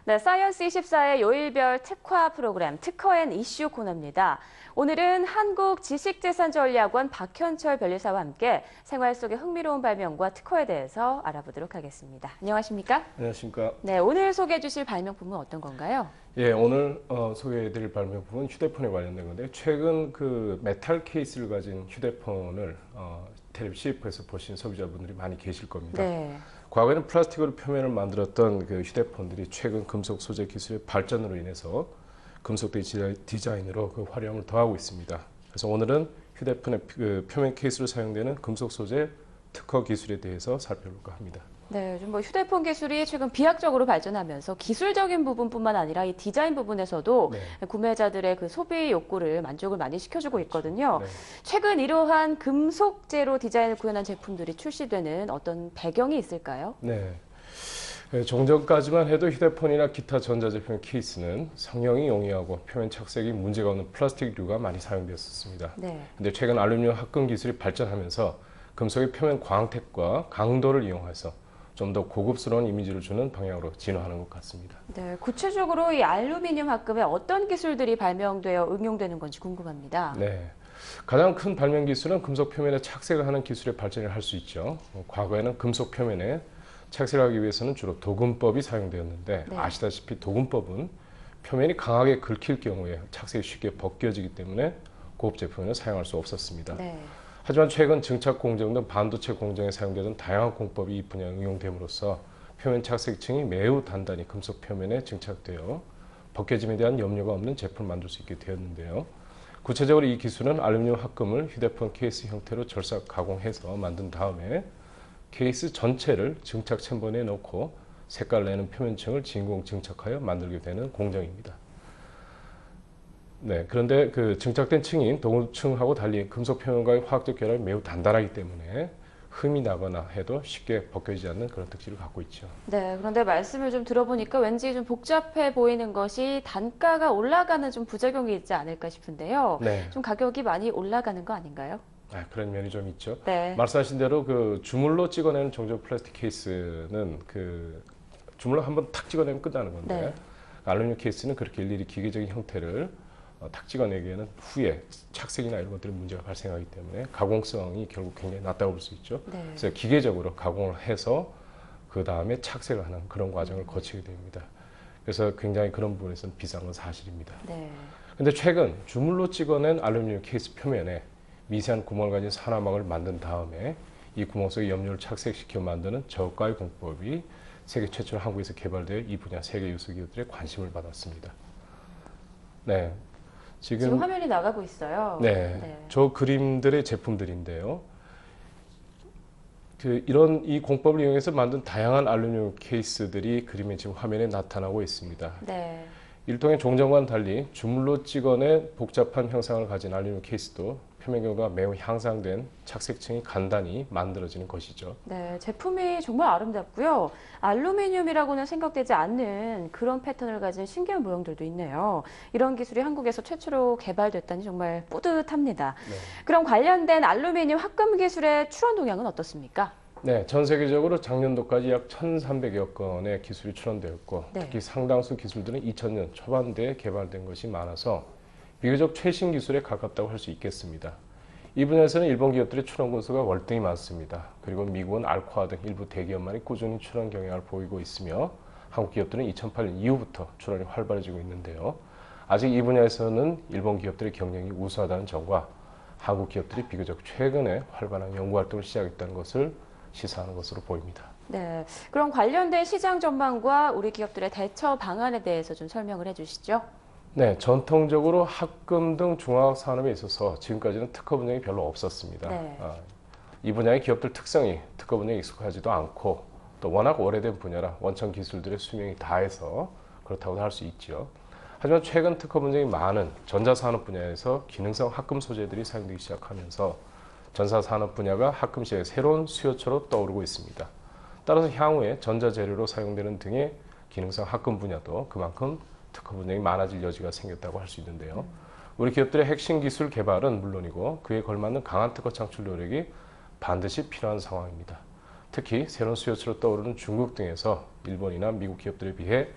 네, 사이언스24의 요일별 특화 프로그램 특허 앤 이슈 코너입니다. 오늘은 한국지식재산전략원 박현철 변리사와 함께 생활 속의 흥미로운 발명과 특허에 대해서 알아보도록 하겠습니다. 안녕하십니까? 안녕하십니까? 네, 오늘 소개해 주실 발명품은 어떤 건가요? 예, 오늘 소개해드릴 발명품은 휴대폰에 관련된 건데 최근 그 메탈 케이스를 가진 휴대폰을 텔레비 CF에서 보신 소비자분들이 많이 계실 겁니다. 네. 과거에는 플라스틱으로 표면을 만들었던 그 휴대폰들이 최근 금속 소재 기술의 발전으로 인해서 금속 디자인으로 그 활용을 더하고 있습니다. 그래서 오늘은 휴대폰의 그 표면 케이스로 사용되는 금속 소재 특허 기술에 대해서 살펴볼까 합니다. 네, 좀 휴대폰 기술이 최근 비약적으로 발전하면서 기술적인 부분뿐만 아니라 이 디자인 부분에서도 네. 구매자들의 그 소비 욕구를 만족을 많이 시켜주고 있거든요. 네. 최근 이러한 금속재로 디자인을 구현한 제품들이 출시되는 어떤 배경이 있을까요? 네. 종전까지만 해도 휴대폰이나 기타 전자제품 케이스는 성형이 용이하고 표면 착색이 문제가 없는 플라스틱류가 많이 사용되었습니다. 네. 근데 최근 알루미늄 합금 기술이 발전하면서 금속의 표면 광택과 강도를 이용해서 좀 더 고급스러운 이미지를 주는 방향으로 진화하는 것 같습니다. 네, 구체적으로 이 알루미늄 합금에 어떤 기술들이 발명되어 응용되는 건지 궁금합니다. 네. 가장 큰 발명 기술은 금속 표면에 착색을 하는 기술의 발전을 할 수 있죠. 과거에는 금속 표면에 착색하기 위해서는 주로 도금법이 사용되었는데 네. 아시다시피 도금법은 표면이 강하게 긁힐 경우에 착색이 쉽게 벗겨지기 때문에 고급 제품에는 사용할 수 없었습니다. 네. 하지만 최근 증착 공정 등 반도체 공정에 사용되던 다양한 공법이 이 분야에 응용됨으로써 표면 착색층이 매우 단단히 금속 표면에 증착되어 벗겨짐에 대한 염려가 없는 제품을 만들 수 있게 되었는데요. 구체적으로 이 기술은 알루미늄 합금을 휴대폰 케이스 형태로 절삭 가공해서 만든 다음에 케이스 전체를 증착 챔버에 넣고 색깔 내는 표면층을 진공 증착하여 만들게 되는 공정입니다. 네, 그런데 그 증착된 층인 도금층하고 달리 금속 표면과의 화학적 결합이 매우 단단하기 때문에 흠이 나거나 해도 쉽게 벗겨지지 않는 그런 특질을 갖고 있죠. 네, 그런데 말씀을 좀 들어보니까 왠지 좀 복잡해 보이는 것이 단가가 올라가는 좀 부작용이 있지 않을까 싶은데요. 네. 좀 가격이 많이 올라가는 거 아닌가요? 그런 면이 좀 있죠. 네. 말씀하신 대로 그 주물로 찍어내는 종종 플라스틱 케이스는 그 주물로 한번 탁 찍어내면 끝나는 건데 네. 알루미늄 케이스는 그렇게 일일이 기계적인 형태를 탁 찍어내기에는 후에 착색이나 이런 것들이 문제가 발생하기 때문에 가공성이 결국 굉장히 낮다고 볼 수 있죠. 네. 그래서 기계적으로 가공을 해서 그 다음에 착색을 하는 그런 과정을 거치게 됩니다. 그래서 굉장히 그런 부분에서는 비싼 건 사실입니다. 네. 근데 최근 주물로 찍어낸 알루미늄 케이스 표면에 미세한 구멍을 가진 산화막을 만든 다음에 이 구멍 속에 염료를 착색시켜 만드는 저가의 공법이 세계 최초로 한국에서 개발되어 이 분야 세계 유수 기업들의 관심을 받았습니다. 네, 지금 화면이 나가고 있어요. 네, 네. 저 그림들의 제품들인데요. 이런 이 공법을 이용해서 만든 다양한 알루미늄 케이스들이 그림에 지금 화면에 나타나고 있습니다. 네. 일종의 종전과는 달리 주물로 찍어낸 복잡한 형상을 가진 알루미늄 케이스도 표면경과 매우 향상된 착색층이 간단히 만들어지는 것이죠. 네, 제품이 정말 아름답고요. 알루미늄이라고는 생각되지 않는 그런 패턴을 가진 신기한 모형들도 있네요. 이런 기술이 한국에서 최초로 개발됐다니 정말 뿌듯합니다. 네. 그럼 관련된 알루미늄 합금 기술의 출원 동향은 어떻습니까? 네, 전 세계적으로 작년도까지 약 1,300여 건의 기술이 출원되었고 네. 특히 상당수 기술들은 2000년 초반대에 개발된 것이 많아서 비교적 최신 기술에 가깝다고 할 수 있겠습니다. 이 분야에서는 일본 기업들의 출원 건수가 월등히 많습니다. 그리고 미국은 알코아 등 일부 대기업만이 꾸준히 출원 경향을 보이고 있으며 한국 기업들은 2008년 이후부터 출원이 활발해지고 있는데요. 아직 이 분야에서는 일본 기업들의 경쟁이 우수하다는 점과 한국 기업들이 비교적 최근에 활발한 연구 활동을 시작했다는 것을 시사하는 것으로 보입니다. 네, 그럼 관련된 시장 전망과 우리 기업들의 대처 방안에 대해서 좀 설명을 해주시죠. 네, 전통적으로 합금 등 중화학 산업에 있어서 지금까지는 특허 분야가 별로 없었습니다. 네. 이 분야의 기업들 특성이 특허 분야에 익숙하지도 않고 또 워낙 오래된 분야라 원천 기술들의 수명이 다해서 그렇다고 할 수 있죠. 하지만 최근 특허 분야이 많은 전자산업 분야에서 기능성 합금 소재들이 사용되기 시작하면서 전사산업 분야가 합금 시장의 새로운 수요처로 떠오르고 있습니다. 따라서 향후에 전자재료로 사용되는 등의 기능성 합금 분야도 그만큼 특허 분야이 많아질 여지가 생겼다고 할 수 있는데요. 우리 기업들의 핵심 기술 개발은 물론이고 그에 걸맞는 강한 특허 창출 노력이 반드시 필요한 상황입니다. 특히 새로운 수요처로 떠오르는 중국 등에서 일본이나 미국 기업들에 비해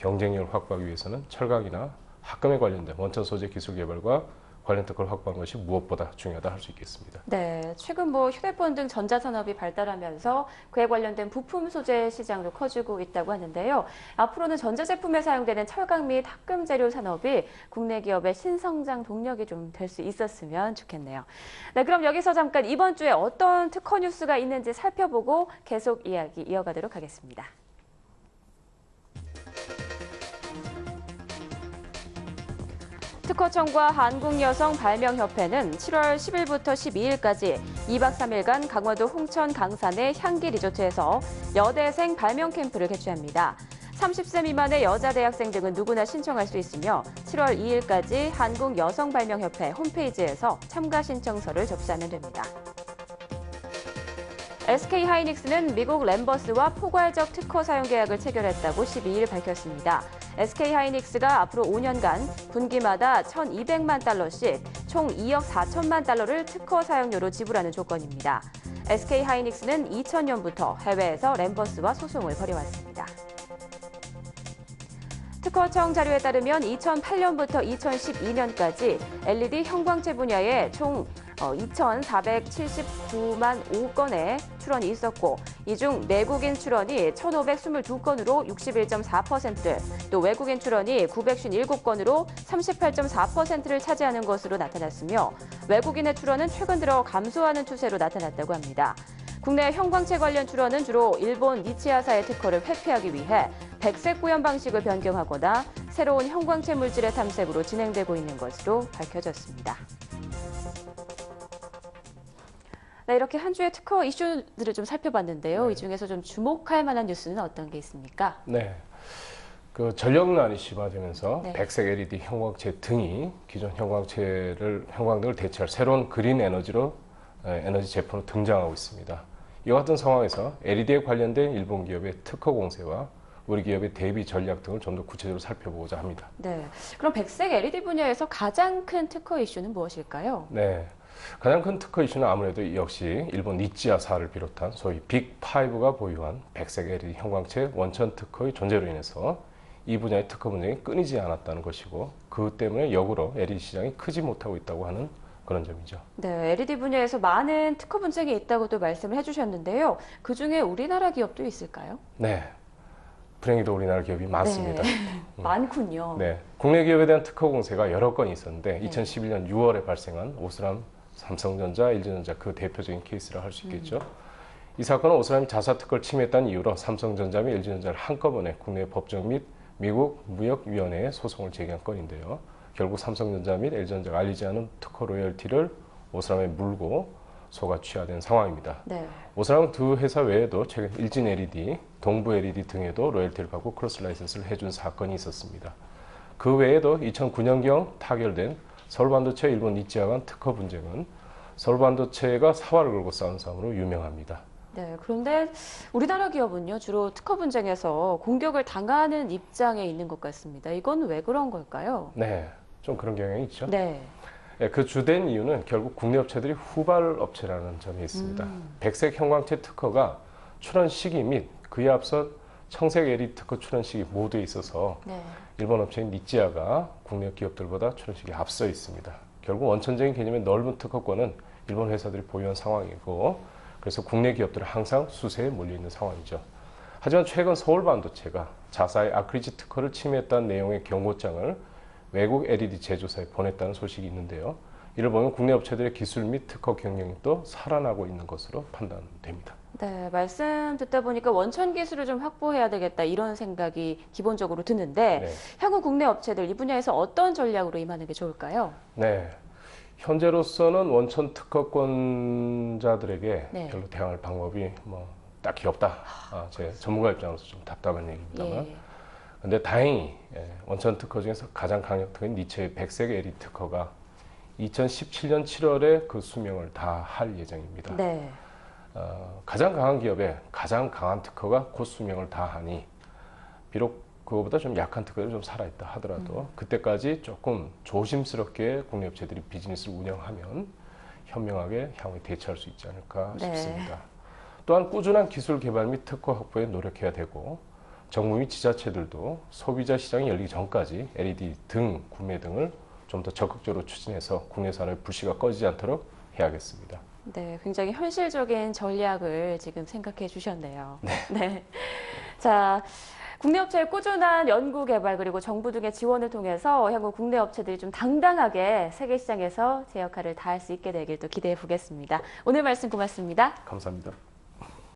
경쟁력을 확보하기 위해서는 철강이나 합금에 관련된 원천 소재 기술 개발과 관련 특허를 확보하는 것이 무엇보다 중요하다 할 수 있겠습니다. 네, 최근 휴대폰 등 전자산업이 발달하면서 그에 관련된 부품 소재 시장도 커지고 있다고 하는데요. 앞으로는 전자제품에 사용되는 철강 및 합금 재료 산업이 국내 기업의 신성장 동력이 좀 될 수 있었으면 좋겠네요. 네, 그럼 여기서 잠깐 이번 주에 어떤 특허 뉴스가 있는지 살펴보고 계속 이야기 이어가도록 하겠습니다. 특허청과 한국여성발명협회는 7월 10일부터 12일까지 2박 3일간 강원도 홍천 강산의 향기 리조트에서 여대생 발명 캠프를 개최합니다. 30세 미만의 여자 대학생 등은 누구나 신청할 수 있으며 7월 2일까지 한국여성발명협회 홈페이지에서 참가 신청서를 접수하면 됩니다. SK하이닉스는 미국 램버스와 포괄적 특허 사용 계약을 체결했다고 12일 밝혔습니다. SK하이닉스가 앞으로 5년간 분기마다 1,200만 달러씩 총 2억 4천만 달러를 특허 사용료로 지불하는 조건입니다. SK하이닉스는 2000년부터 해외에서 램버스와 소송을 벌여왔습니다. 특허청 자료에 따르면 2008년부터 2012년까지 LED 형광체 분야에 총 2,479만 5건의 출원이 있었고 이 중 내국인 출원이 1,522건으로 61.4%, 또 외국인 출원이 957건으로 38.4%를 차지하는 것으로 나타났으며 외국인의 출원은 최근 들어 감소하는 추세로 나타났다고 합니다. 국내 형광체 관련 출원은 주로 일본 니치야사의 특허를 회피하기 위해 백색 구현 방식을 변경하거나 새로운 형광체 물질의 탐색으로 진행되고 있는 것으로 밝혀졌습니다. 네, 이렇게 한 주의 특허 이슈들을 좀 살펴봤는데요. 이 중에서 좀 주목할 만한 뉴스는 어떤 게 있습니까? 네. 그 전력난이 심화되면서 네. 백색 LED 형광체 등이 기존 형광등을 대체할 새로운 그린 에너지로 에너지 제품으로 등장하고 있습니다. 이와 같은 상황에서 LED에 관련된 일본 기업의 특허 공세와 우리 기업의 대비 전략 등을 좀 더 구체적으로 살펴보고자 합니다. 네. 그럼 백색 LED 분야에서 가장 큰 특허 이슈는 무엇일까요? 네. 가장 큰 특허 이슈는 아무래도 역시 일본 니치야사를 비롯한 소위 빅5가 보유한 백색 LED 형광체 원천 특허의 존재로 인해서 이 분야의 특허 분쟁이 끊이지 않았다는 것이고 그 때문에 역으로 LED 시장이 크지 못하고 있다고 하는 그런 점이죠. 네, LED 분야에서 많은 특허 분쟁이 있다고도 말씀을 해주셨는데요. 그중에 우리나라 기업도 있을까요? 네. 불행히도 우리나라 기업이 많습니다. 네. 많군요. 네. 국내 기업에 대한 특허 공세가 여러 건이 있었는데 네. 2011년 6월에 발생한 오스람, 삼성전자, LG전자 그 대표적인 케이스라 할 수 있겠죠. 이 사건은 오스람이 자사 특허를 침해했다는 이유로 삼성전자 및 LG전자를 한꺼번에 국내 법정 및 미국 무역위원회에 소송을 제기한 건인데요. 결국 삼성전자 및 LG전자가 알리지 않은 특허 로열티를 오스람에 물고 소가 취하된 상황입니다. 네. 오스람은 두 회사 외에도 최근 일진 LED, 동부 LED 등에도 로열티를 받고 크로스 라이선스를 해준 사건이 있었습니다. 그 외에도 2009년경 타결된 서울반도체 일본 니치야 간 특허 분쟁은 서울반도체가 사활을 걸고 싸운 싸움으로 유명합니다. 네, 그런데 우리나라 기업은요, 주로 특허 분쟁에서 공격을 당하는 입장에 있는 것 같습니다. 이건 왜 그런 걸까요? 네, 좀 그런 경향이 있죠. 네. 네, 그 주된 이유는 결국 국내 업체들이 후발 업체라는 점이 있습니다. 백색 형광체 특허가 출원 시기 및 그에 앞서 청색 LED 특허 출원 시기 모두에 있어서 네. 일본 업체인 니치야가 국내 기업들보다 출원 시기에 앞서 있습니다. 결국 원천적인 개념의 넓은 특허권은 일본 회사들이 보유한 상황이고 그래서 국내 기업들은 항상 수세에 몰려있는 상황이죠. 하지만 최근 서울반도체가 자사의 아크리지 특허를 침해했다는 내용의 경고장을 외국 LED 제조사에 보냈다는 소식이 있는데요. 이를 보면 국내 업체들의 기술 및 특허 경쟁력도 살아나고 있는 것으로 판단됩니다. 네, 말씀 듣다 보니까 원천 기술을 좀 확보해야 되겠다 이런 생각이 기본적으로 드는데 네. 향후 국내 업체들 이 분야에서 어떤 전략으로 임하는 게 좋을까요? 네. 현재로서는 원천 특허권자들에게 네. 별로 대응할 방법이 딱히 없다. 제 전문가 입장으로서 좀 답답한 얘기입니다만. 예. 근데 다행히 원천 특허 중에서 가장 강력한 니체의 백색 LED 특허가 2017년 7월에 그 수명을 다할 예정입니다. 네. 가장 강한 기업에 가장 강한 특허가 곧 수명을 다하니 비록 그거보다 좀 약한 특허가 좀 살아있다 하더라도 그때까지 조금 조심스럽게 국내 업체들이 비즈니스를 운영하면 현명하게 향후에 대처할 수 있지 않을까 네. 싶습니다. 또한 꾸준한 기술 개발 및 특허 확보에 노력해야 되고 정부 및 지자체들도 소비자 시장이 열리기 전까지 LED 등 구매 등을 좀 더 적극적으로 추진해서 국내산의 불씨가 꺼지지 않도록 해야겠습니다. 네, 굉장히 현실적인 전략을 지금 생각해 주셨네요. 네. 자, 국내 업체의 꾸준한 연구 개발 그리고 정부 등의 지원을 통해서 향후 국내 업체들이 좀 당당하게 세계 시장에서 제 역할을 다할 수 있게 되길 또 기대해 보겠습니다. 오늘 말씀 고맙습니다. 감사합니다.